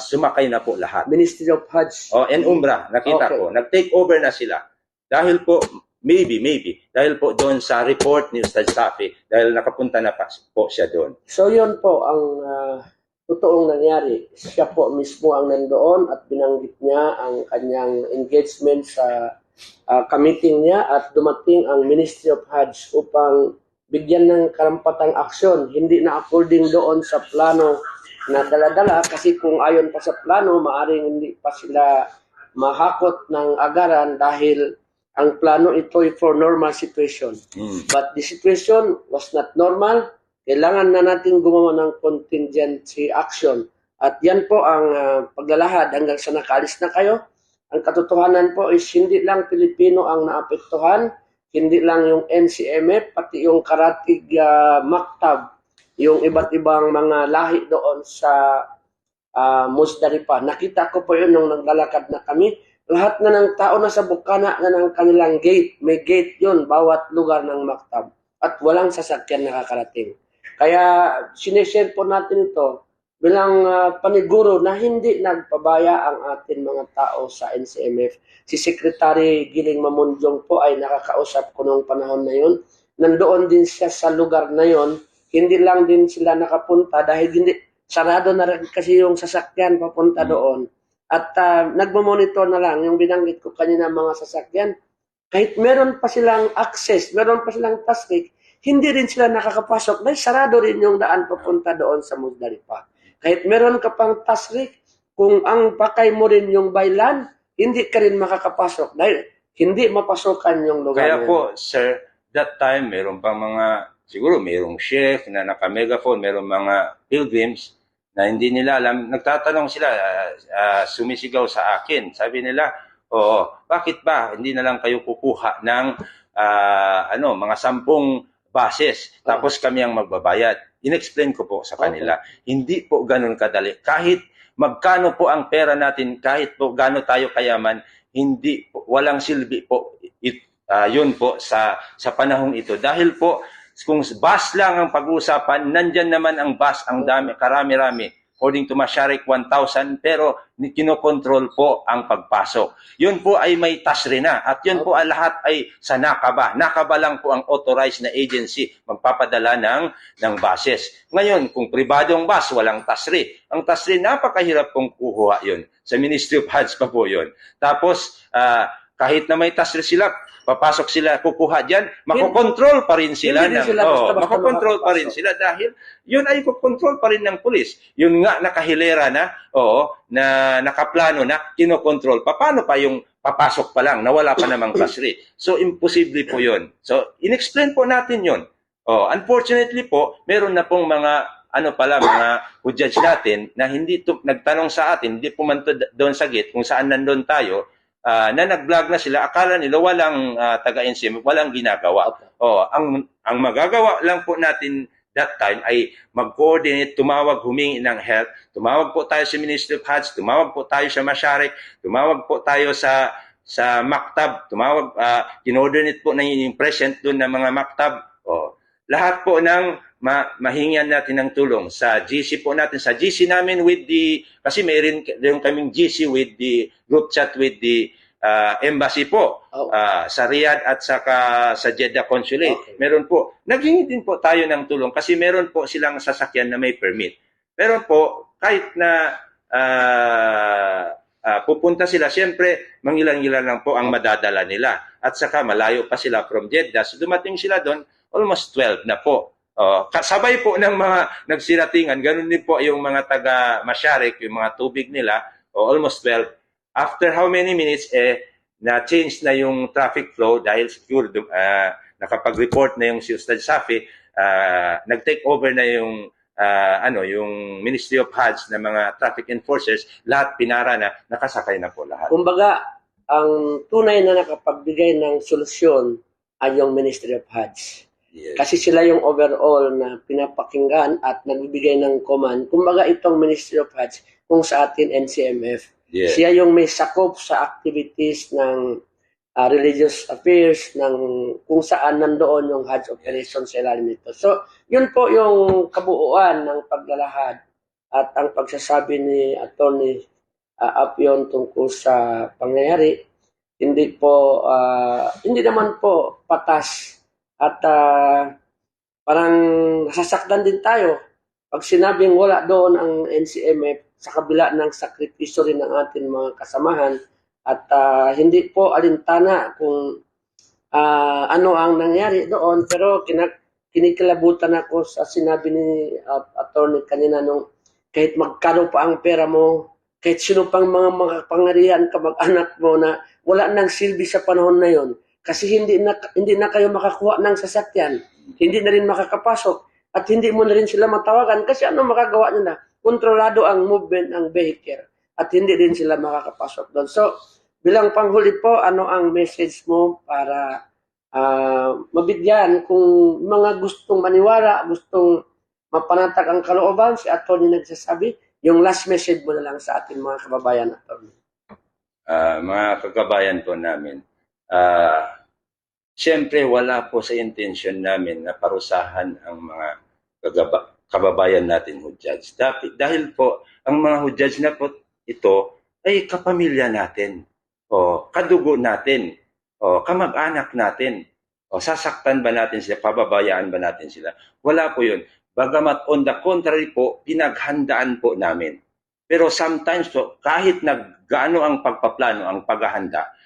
sumakay na po lahat. Ministry of Hajj. And Umrah, nakita ko. Nag-take over na sila. Dahil po, maybe, dahil po doon sa report ni Ustad Safi, dahil nakapunta na po siya doon. So yun po ang totoong nangyari. Siya po mismo ang nandoon at binanggit niya ang kanyang engagement sa ka-meeting niya at dumating ang Ministry of Hajj upang bigyan ng karampatang aksyon, hindi na according doon sa plano na dala-dala, kasi kung ayon pa sa plano, maaring hindi pa sila mahakot ng agaran dahil ang plano ito ay for normal situation. But the situation was not normal. Kailangan na natin gumawa ng contingency action. At yan po ang paglalahad hanggang sa nakaalis na kayo. Ang katotohanan po is hindi lang Pilipino ang naapektuhan, hindi lang yung NCMF, pati yung Karatig Maktab, yung iba't ibang mga lahi doon sa Musdalipa. Nakita ko po yun nung naglalakad na kami. Lahat na ng tao na sa bukana na ng kanilang gate. May gate yun, bawat lugar ng Maktab. At walang sasakyan nakakarating. Kaya sinishare po natin ito bilang paniguro na hindi nagpabaya ang ating mga tao sa NCMF. Si Secretary Giling Mamunjong po ay nakakausap ko noong panahon na yun. Nandoon din siya sa lugar na yun. Hindi lang din sila nakapunta dahil hindi sarado na rin kasi yung sasakyan papunta doon. At nagmamonitor na lang yung binanggit ko kanina mga sasakyan. Kahit meron pa silang access, meron pa silang tasrik, hindi rin sila nakakapasok dahil sarado rin yung daan papunta doon sa Musdalipa. Kahit meron ka pang tasrik, kung ang pakay mo rin yung baylan, hindi ka rin makakapasok dahil hindi mapasokan yung lugar. Kaya po, sir, that time, meron pang mga, siguro mayroong chef na naka-megaphone, merong mga pilgrims na hindi nila alam. Nagtatanong sila, sumisigaw sa akin. Sabi nila, oo, bakit ba hindi na lang kayo kukuha ng mga 10 buses, tapos kami ang magbabayad. In-explain ko po sa kanila, hindi po ganun kadali. Kahit magkano po ang pera natin, kahit po gaano tayo kayaman, hindi po, walang silbi po yun po sa panahong ito. Dahil po, kung bus lang ang pag-uusapan, nandyan naman ang bus, ang dami, karami-rami. According to Masharik, 1,000, pero kinokontrol po ang pagpasok. Yun po ay may tasri na. At yun po lahat ay sa Nakaba. Nakaba lang po ang authorized na agency magpapadala ng buses. Ngayon, kung pribadong bus, walang tasri. Ang tasri, napakahirap pong kuha yun. Sa Ministry of HUDs pa po yun. Tapos, kahit na may tasri sila, papasok sila, kukuha dyan, makokontrol pa rin sila. Makokontrol pa rin sila dahil yun ay kukontrol pa rin ng pulis. Yun nga nakahilera na, na nakaplano na, kinokontrol pa. Paano pa yung papasok pa lang, nawala pa namang tasri? So, imposible po yun. So, in-explain po natin yun. Unfortunately po, meron na pong mga mga judge natin na hindi nagtanong sa atin, hindi pumunta doon sa gate kung saan nandun tayo, na nag-vlog na sila, akala nila walang taga-NCM, walang ginagawa. Ang magagawa lang po natin that time ay mag-coordinate, tumawag, humingi ng help, tumawag po tayo sa Ministry of HUDs, tumawag po tayo sa Masharik, tumawag po tayo sa Maktab, tumawag, kinoordinate po na yung present doon ng mga Maktab. Lahat po ng mahingian natin ng tulong sa GC po natin, sa GC namin with kasi mayroon kaming GC with the group chat with the embassy po, sa Riyadh at saka sa Jeddah Consulate. Okay. Meron po, naghingi din po tayo ng tulong kasi meron po silang sasakyan na may permit. Meron po, kahit na pupunta sila, siyempre, mangilan-ilan lang po ang madadala nila. At saka malayo pa sila from Jeddah. So dumating sila doon, almost 12 na po. Kasabay po ng mga nagsiratingan, ganun din po yung mga taga Masharik, yung mga tubig nila, almost 12. After how many minutes, na-change na yung traffic flow dahil secure, nakapag-report na yung si Ustad Safi, nag-take over na yung yung Ministry of HUDs na mga traffic enforcers, lahat pinara na, nakasakay na po lahat. Kumbaga, ang tunay na nakapagbigay ng solusyon ay yung Ministry of HUDs. Yes. Kasi sila yung overall na pinapakinggan at nagbibigay ng command. Kumbaga itong Ministry of HUDs kung sa atin NCMF. Yes. Siya yung may sakop sa activities ng religious affairs, ng kung saan nandoon yung HUDs operation sa ilalim nito. So, yun po yung kabuuan ng paglalahad at ang pagsasabi ni Atty. Apion tungkol sa pangyayari. Hindi naman po patas. At parang nasasaktan din tayo pag sinabing wala doon ang NCMF sa kabila ng sakripisyo rin ng ating mga kasamahan at hindi po alintana kung ano ang nangyari doon, pero kinikilabutan ako sa sinabi ni attorney kanina nung kahit magkano pa ang pera mo, kahit sino pang mga makapangyarihan kamag-anak mo na wala nang silbi sa panahon na yon. Kasi hindi na kayo makakuha ng sasakyan, hindi na rin makakapasok, at hindi mo na rin sila matawagan kasi ano magagawa nyo na? Kontrolado ang movement ng vehicle at hindi din sila makakapasok doon. So, bilang panghuli po, ano ang message mo para mabigyan kung mga gustong maniwala, gustong mapanatag ang kalooban, si attorney nagsasabi, yung last message mo na lang sa ating mga kababayan, attorney. Mga kagabayan po namin, siyempre wala po sa intention namin na parusahan ang mga kababayan natin hujjaj. Dahil po, ang mga hujjaj na po ito ay kapamilya natin, o kadugo natin, o kamag-anak natin. O sasaktan ba natin sila, pababayaan ba natin sila? Wala po yun. Bagamat on the contrary po, pinaghandaan po namin. Pero sometimes po, kahit gaano ang pagpaplano, ang paghahanda,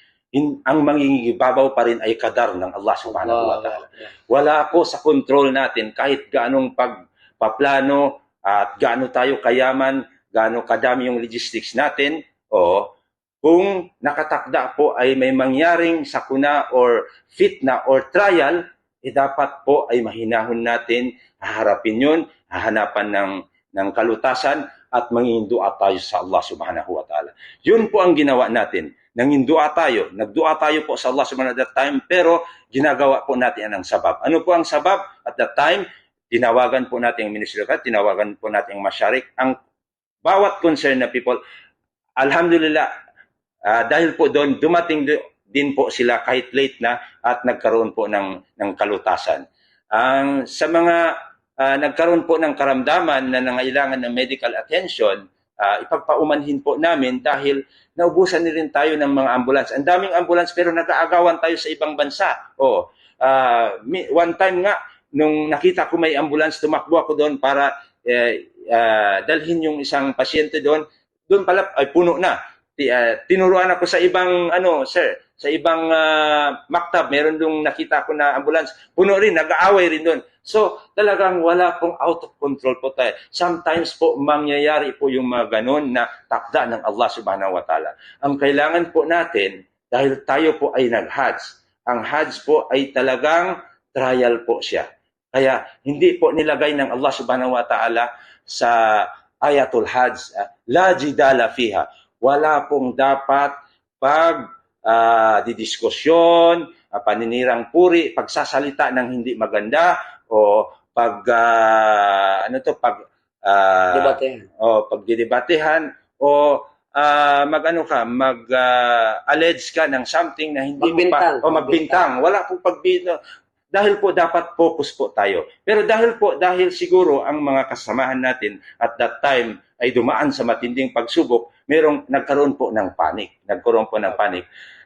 ang mangingibabaw pa rin ay kadar ng Allah subhanahu wa ta'ala. Wala po sa control natin kahit gaanong pagpaplano at gaano tayo kayaman, gaano kadami yung logistics natin, o kung nakatakda po ay may mangyaring sakuna or fitna or trial, dapat po ay mahinahon natin, haharapin yun, hahanapan ng kalutasan at mangindua tayo sa Allah subhanahu wa ta'ala. Yun po ang ginawa natin. Nangindua tayo. Nagdua tayo po sa Allah subhanahu wa ta'ala at that time, pero ginagawa po natin ang sabab. Ano po ang sabab? At that time, tinawagan po natin ang Ministry of Health, tinawagan po natin ang Masyarik, ang bawat concerned na people. Alhamdulillah, dahil po doon, dumating din po sila kahit late na at nagkaroon po ng kalutasan. Sa mga nagkaroon po ng karamdaman na nangailangan ng medical attention, ipagpaumanhin po namin dahil naubusan na rin tayo ng mga ambulance. Ang daming ambulance pero nag-aagawan tayo sa ibang bansa. One time nga, nung nakita ko may ambulance, tumakbo ako doon para dalhin yung isang pasyente doon. Doon pala ay puno na. Tinuruan ako sa ibang sa ibang maktab, meron dong nakita ko na ambulance, puno rin, nag-aaway rin doon. So, talagang wala pong out of control po tayo. Sometimes po, mangyayari po yung mga ganun na takda ng Allah subhanahu wa ta'ala. Ang kailangan po natin, dahil tayo po ay nag-Hajj, ang Hajj po ay talagang trial po siya. Kaya, hindi po nilagay ng Allah subhanahu wa ta'ala sa Ayatul Hajj, la jidala fiha. Wala pong dapat didiskusyon, paninirang puri, pagsasalita ng hindi maganda, o pagdidebatehan, o mag-allege ka ng something na hindi magbintang. Wala pong pagbintang. Dahil po dapat focus po tayo. Pero dahil siguro ang mga kasamahan natin at that time ay dumaan sa matinding pagsubok, nagkaroon po ng panic.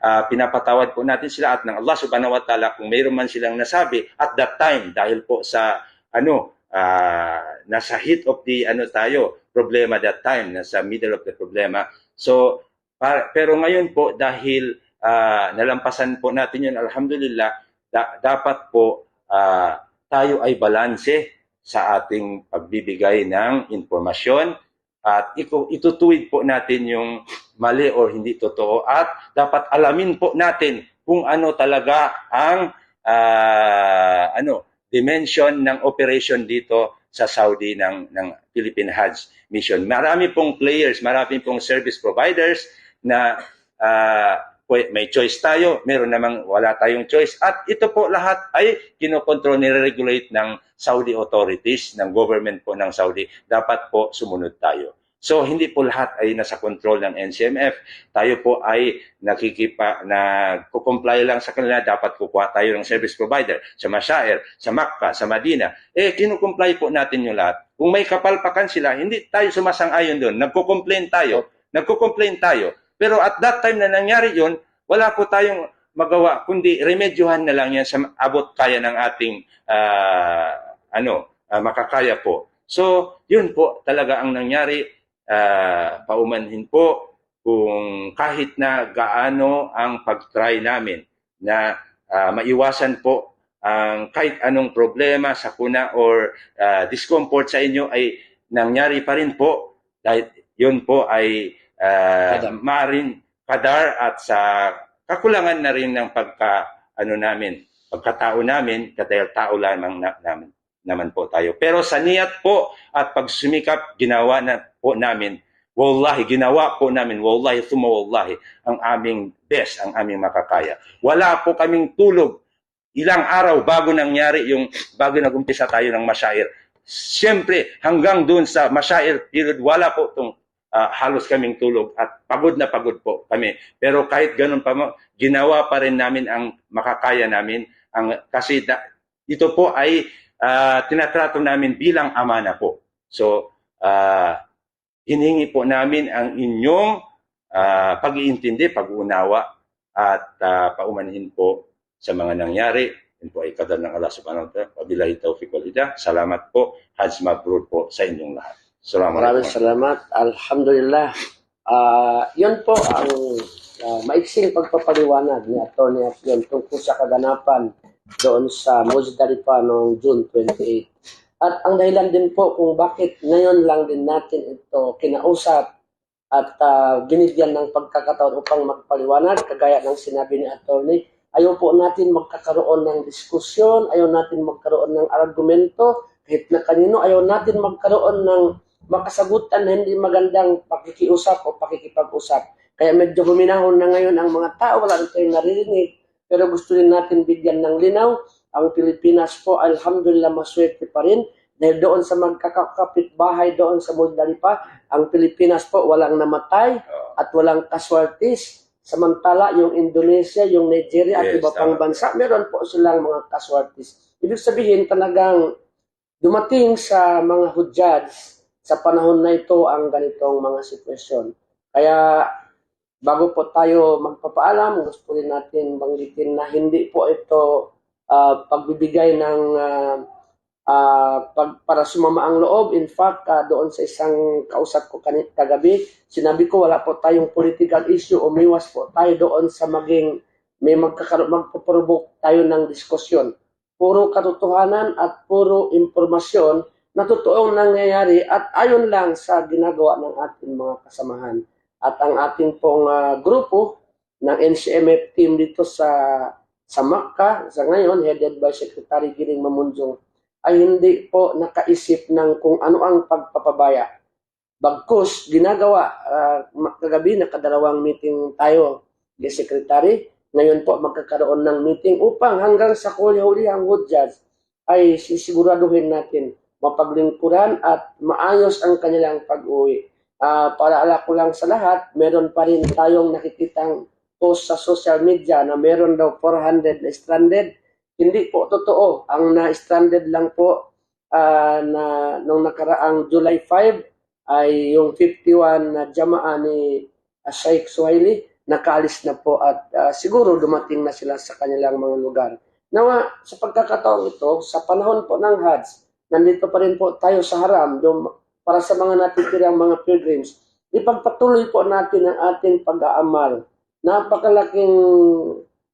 Pinapatawad po natin sila at ng Allah subhanahu wa ta'ala kung mayroon man silang nasabi at that time dahil po sa nasa heat of the problema that time, nasa middle of the problema. So pero ngayon po dahil nalampasan po natin yun, alhamdulillah, dapat po tayo ay balanse sa ating pagbibigay ng informasyon at itutuwid po natin yung mali o hindi totoo at dapat alamin po natin kung ano talaga ang dimension ng operation dito sa Saudi ng Philippine Hajj Mission. Marami pong players, marami pong service providers na may choice tayo, meron namang wala tayong choice. At ito po lahat ay kinokontrol, nire-regulate ng Saudi authorities, ng government po ng Saudi. Dapat po sumunod tayo. So, hindi po lahat ay nasa control ng NCMF. Tayo po ay nagko-comply lang sa kanila. Dapat kukuha tayo ng service provider sa Masyair, sa Makkah, sa Madina. Kino-comply po natin yung lahat. Kung may kapalpakan sila, hindi tayo sumasang-ayon doon. Nagko-complain tayo. Pero at that time na nangyari yun, wala po tayong magawa, kundi remedyohan na lang yan sa abot kaya ng ating makakaya po. So, yun po talaga ang nangyari. Paumanhin po kung kahit na gaano ang pag-try namin na maiwasan po ang kahit anong problema, sakuna or discomfort sa inyo ay nangyari pa rin po dahil yun po ay maaaring kadar at sa kakulangan na rin ng pagkatao namin, dahil tao lamang naman po tayo. Pero sa niyat po at pagsumikap, ginawa na po namin, wallahi, ginawa po namin, wallahi, thumma wallahi, ang aming best, ang aming makakaya. Wala po kaming tulog ilang araw bago nag-umpisa tayo ng masyair. Siyempre, hanggang dun sa masyair period, wala po itong halos kaming tulog at pagod na pagod po kami. Pero kahit ganun pa mo, ginawa pa rin namin ang makakaya namin. Kasi ito po ay tinatrato namin bilang amana po. So, hinihingi po namin ang inyong pag-iintindi, pag-uunawa at paumanhin po sa mga nangyari. Yun po ay kadal ng Allah subhanahu wa ta'ala. Wabillahi taufiq wal hidayah. Salamat po. Hajj mabrur po sa inyong lahat. Maraming salamat. Alhamdulillah. Yun po ang maiksing pagpapaliwanag ni Atty. Apion tungkol sa kaganapan doon sa Muzdalifah noong June 28. At ang dahilan din po kung bakit ngayon lang din natin ito kinausap at binigyan ng pagkakataon upang magpaliwanag, kagaya ng sinabi ni Atty. Ayaw po natin magkakaroon ng diskusyon, ayaw natin magkaroon ng argumento, kahit na kanino, ayaw natin magkaroon ng makasagutan na hindi magandang pakikiusap o pakikipag-usap. Kaya medyo huminahon na ngayon ang mga tao, wala rin tayong naririnig, pero gusto rin natin bigyan ng linaw. Ang Pilipinas po, alhamdulillah, maswerte pa rin. Dahil doon sa magkakapit bahay doon sa Muzdalifah, ang Pilipinas po walang namatay at walang casualties. Samantala, yung Indonesia, yung Nigeria at iba pang bansa, meron po silang mga casualties. Ibig sabihin, talagang dumating sa mga hujjaj sa panahon na ito ang ganitong mga sitwasyon. Kaya, bago po tayo magpapaalam, gusto rin natin banggitin na hindi po ito pagbibigay ng para sumama ang loob. In fact, doon sa isang kausap ko kagabi, sinabi ko wala po tayong political issue, umiwas po tayo doon sa may magpo-provoke tayo ng diskusyon. Puro katotohanan at puro impormasyon na totoong nangyayari at ayon lang sa ginagawa ng ating mga kasamahan. At ang ating pong grupo ng NCMF team dito sa Makkah, sa ngayon, headed by Secretary Giring Mamunjong, ay hindi po nakaisip ng kung ano ang pagpapabaya. Bagkus, ginagawa, kagabi nakadalawang meeting tayo, the Secretary. Ngayon po magkakaroon ng meeting upang hanggang sa huli-huli ang hujjaj ay sisiguraduhin natin mapaglingkuran at maayos ang kanilang pag-uwi. Para ko lang sa lahat, meron pa rin tayong nakikitang post sa social media na meron daw 400 na stranded. Hindi po totoo. Ang na-stranded lang po na nung nakaraang July 5 ay yung 51 na jamaa ni Sheikh Suhaili, nakaalis na po at siguro dumating na sila sa kanilang mga lugar. Nawa, sa pagkakataong ito, sa panahon po ng Hajj, nandito pa rin po tayo sa haram para sa mga natitirang mga pilgrims. Ipagpatuloy po natin ang ating pag-aamal. Napakalaking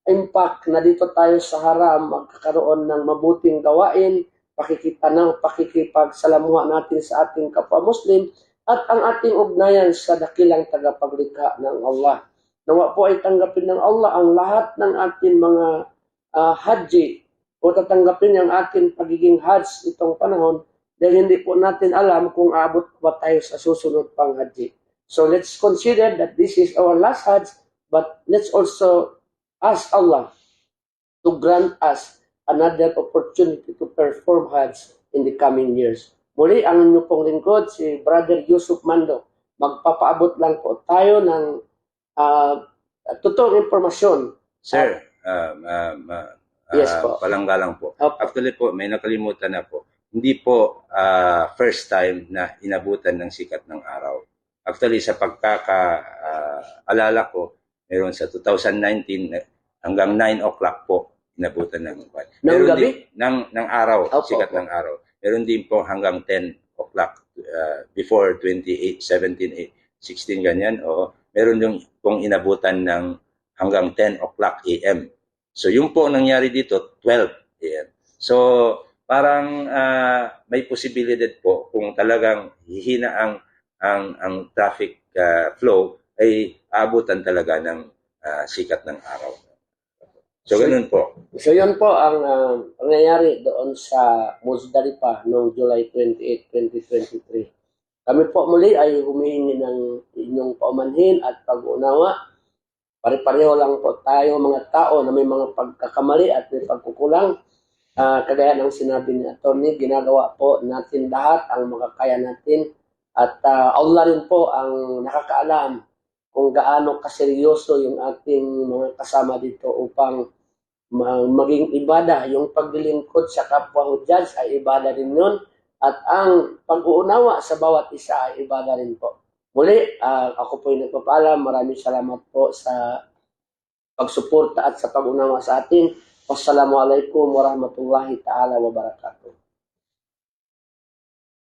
impact na dito tayo sa haram, magkakaroon ng mabuting gawain, pakikipanaw, pakikipagsalamuha natin sa ating kapwa Muslim, at ang ating ugnayan sa dakilang tagapaglikha ng Allah. Nawa po ay tanggapin ng Allah ang lahat ng ating mga haji o tatanggapin ang ating pagiging hajj itong panahon dahil hindi po natin alam kung aabot pa tayo sa susunod pang haji. So let's consider that this is our last hajj, but let's also ask Allah to grant us another opportunity to perform Hajj in the coming years. Muli, ang inyo pong lingkod, si Brother Yusuf Mando. Magpapaabot lang po tayo ng totoong impormasyon. Sir, yes po. Palanggalang po. Okay. Actually po, may nakalimutan na po. Hindi po first time na inabutan ng sikat ng araw. Actually, sa pagkakaalala ko, meron sa 2019 hanggang 9 o'clock po inabutan ng buwan. Ng gabi? Ng araw, Opo, sikat ng araw. Meron din po hanggang 10 o'clock before 28, 17, 16 ganyan. O meron yung pong inabutan ng hanggang 10 o'clock AM. So yung po nangyari dito, 12 Ayan. So, parang may posibilidad po kung talagang hihina ang traffic flow ay abutan talaga ng sikat ng araw. So, ganun po. So yun po ang pangyayari doon sa Muzdalifah noong July 28, 2023. Kami po muli ay humihingi ng inyong paumanhin at pag-unawa. Pare-pareho lang po tayo mga tao na may mga pagkakamali at may pagkukulang. Kagaya ng sinabi ni Atty. Ginagawa po natin lahat ang makakaya natin. At Allah rin po ang nakakaalam kung gaano kaseryoso yung ating mga kasama dito upang maging ibada. Yung paglilingkod sa kapwa hudyat ay ibada rin yun. At ang pag-uunawa sa bawat isa ay ibada rin po. Muli, ako po yung nagpapaalam. Maraming salamat po sa pagsuporta at sa pag-unawa sa atin. Wassalamualaikum warahmatullahi ta'ala wabarakatuh.